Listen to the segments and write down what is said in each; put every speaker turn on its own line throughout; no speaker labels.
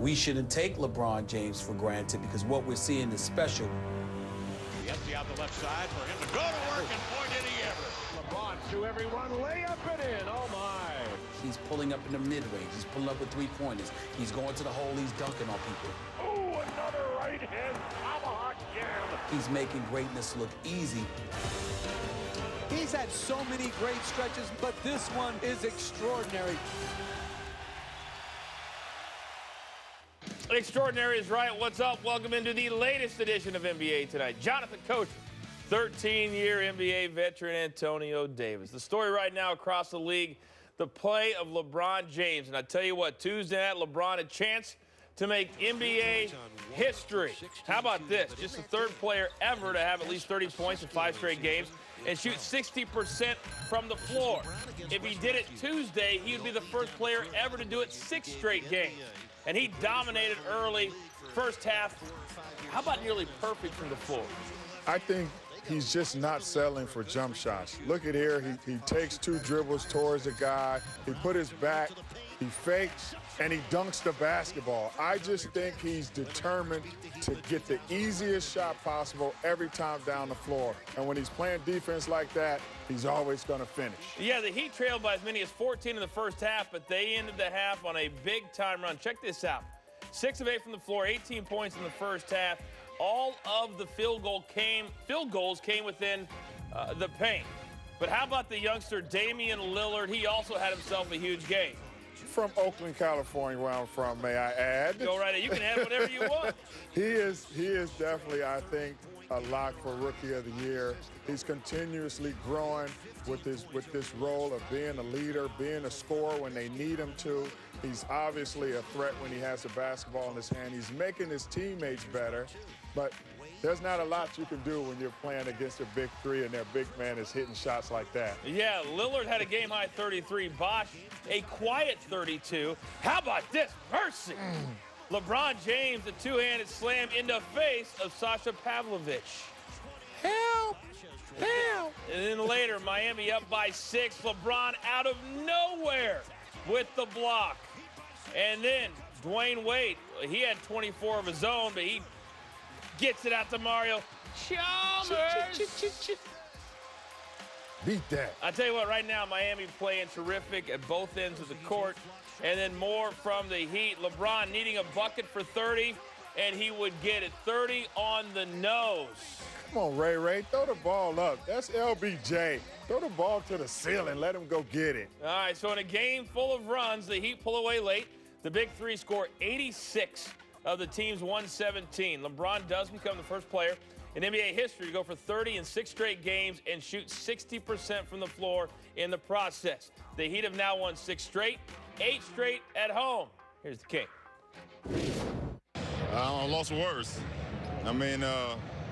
we shouldn't take LeBron James for granted because what we're seeing is special.
The empty out the left side for him to go to work and point any ever. LeBron to everyone, layup it in. Oh my!
He's pulling up in the mid-range. He's pulling up with three-pointers. He's going to the hole. He's dunking on people.
Oh, another right hand tomahawk jam.
He's making greatness look easy.
He's had so many great stretches, but this one is extraordinary.
Extraordinary is right. What's up? Welcome into the latest edition of NBA Tonight. Jonathan Coach, 13-year NBA veteran Antonio Davis. The story right now across the league, the play of LeBron James. And I tell you what, Tuesday night, LeBron a chance to make NBA history. How about this? Just the third player ever to have at least 30 points in 5 straight games and shoot 60% from the floor. If he did it Tuesday, he would be the first player ever to do it 6 straight games. And he dominated early, first half. How about nearly perfect from the floor?
I think he's just not settling for jump shots. Look at here, he takes 2 dribbles towards the guy, he put his back, he fakes, and he dunks the basketball. I just think he's determined to get the easiest shot possible every time down the floor. And when he's playing defense like that, he's always going to finish.
Yeah, the Heat trailed by as many as 14 in the first half, but they ended the half on a big-time run. Check this out. 6 of 8 from the floor, 18 points in the first half. All of the field goals came within the paint. But how about the youngster Damian Lillard? He also had himself a huge game.
From Oakland, California, where I'm from, may I add.
Go right ahead. You can add whatever you want.
He is definitely, I think, a lock for Rookie of the Year. He's continuously growing with this role of being a leader, being a scorer when they need him to. He's obviously a threat when he has the basketball in his hand. He's making his teammates better, but there's not a lot you can do when you're playing against a big three and their big man is hitting shots like that.
Yeah, Lillard had a game-high 33. Bosh, a quiet 32. How about this? Mercy! LeBron James, a two-handed slam in the face of Sasha Pavlovich.
Help! Help!
And then later, Miami up by 6. LeBron out of nowhere with the block. And then Dwayne Wade, he had 24 of his own, but he gets it out to Mario Chalmers.
Beat that.
I tell you what, right now, Miami playing terrific at both ends of the court. And then more from the Heat. LeBron needing a bucket for 30, and he would get it. 30 on the nose.
Come on, Ray. Throw the ball up. That's LBJ. Throw the ball to the ceiling. Let him go get it.
All right, so in a game full of runs, the Heat pull away late. The Big Three score 86 of the team's 117. LeBron does become the first player in NBA history to go for 30 in 6 straight games and shoot 60% from the floor in the process. The Heat have now won 6 straight, 8 straight at home. Here's the king.
I'm lost for words. I mean,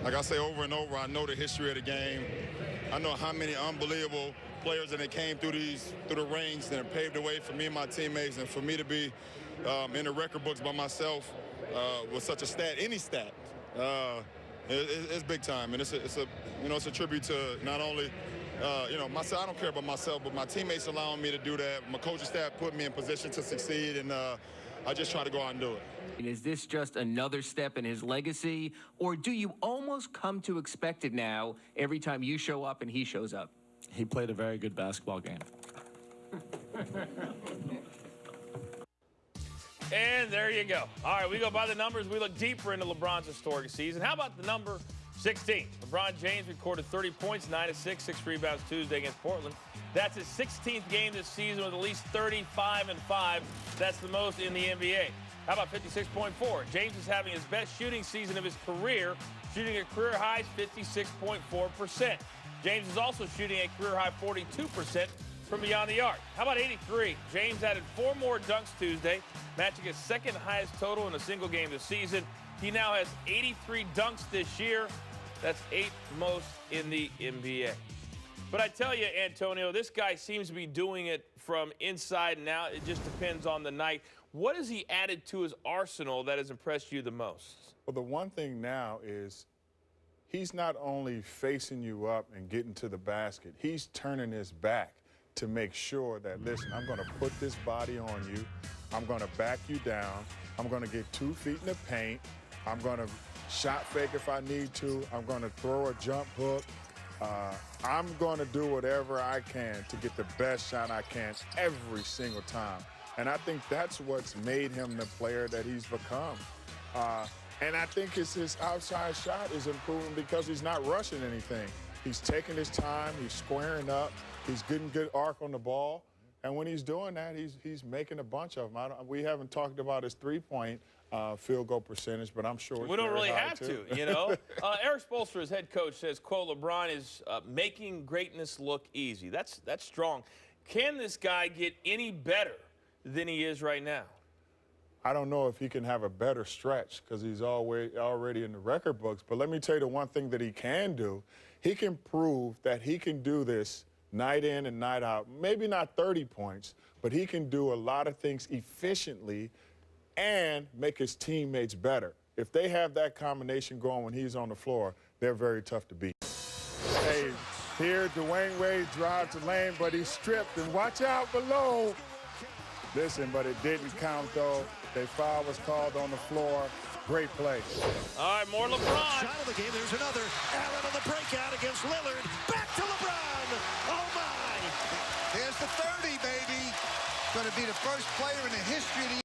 like I say over and over, I know the history of the game. I know how many unbelievable players that came through the ranks and paved the way for me and my teammates, and for me to be in the record books by myself with such a stat, any stat, it's big time, and it's a tribute to not only myself. I don't care about myself, but my teammates allowing me to do that. My coaching staff put me in position to succeed, and I just try to go out and do it.
Is this just another step in his legacy, or do you almost come to expect it now every time you show up and he shows up?
He played a very good basketball game.
And there you go. All right, we go by the numbers. We look deeper into LeBron's historic season. How about the number 16? LeBron James recorded 30 points, 9 assists, 6 rebounds Tuesday against Portland. That's his 16th game this season with at least 35 and 5. That's the most in the NBA. How about 56.4? James is having his best shooting season of his career, shooting a career-high 56.4%. James is also shooting a career-high 42% from beyond the arc. How about 83? James added 4 more dunks Tuesday, matching his second highest total in a single game this season. He now has 83 dunks this year. That's 8th most in the NBA. But I tell you, Antonio, this guy seems to be doing it from inside and out. It just depends on the night. What has he added to his arsenal that has impressed you the most?
Well, the one thing now is he's not only facing you up and getting to the basket, he's turning his back to make sure that, listen, I'm going to put this body on you. I'm going to back you down. I'm going to get 2 feet in the paint. I'm going to shot fake if I need to. I'm going to throw a jump hook. I'm going to do whatever I can to get the best shot I can every single time. And I think that's what's made him the player that he's become. And I think his outside shot is improving because he's not rushing anything. He's taking his time. He's squaring up. He's getting good arc on the ball. And when he's doing that, he's making a bunch of them. We haven't talked about his three-point field goal percentage, but I'm sure
we don't really have to, you know. Eric Spoelstra, his head coach, says, quote, LeBron is making greatness look easy. That's strong. Can this guy get any better than he is right now?
I don't know if he can have a better stretch because he's already in the record books. But let me tell you the one thing that he can do. He can prove that he can do this night in and night out. Maybe not 30 points, but he can do a lot of things efficiently and make his teammates better. If they have that combination going when he's on the floor, they're very tough to beat. Hey, here Dwayne Wade drives the lane, but he's stripped. And watch out below. Listen, but it didn't count, though. Their foul was called on the floor. Great play.
All right, more LeBron.
Shot of the game. There's another. Allen on the breakout against Lillard. Back to LeBron. Oh, my.
There's the 30, baby. Going to be the first player in the history of the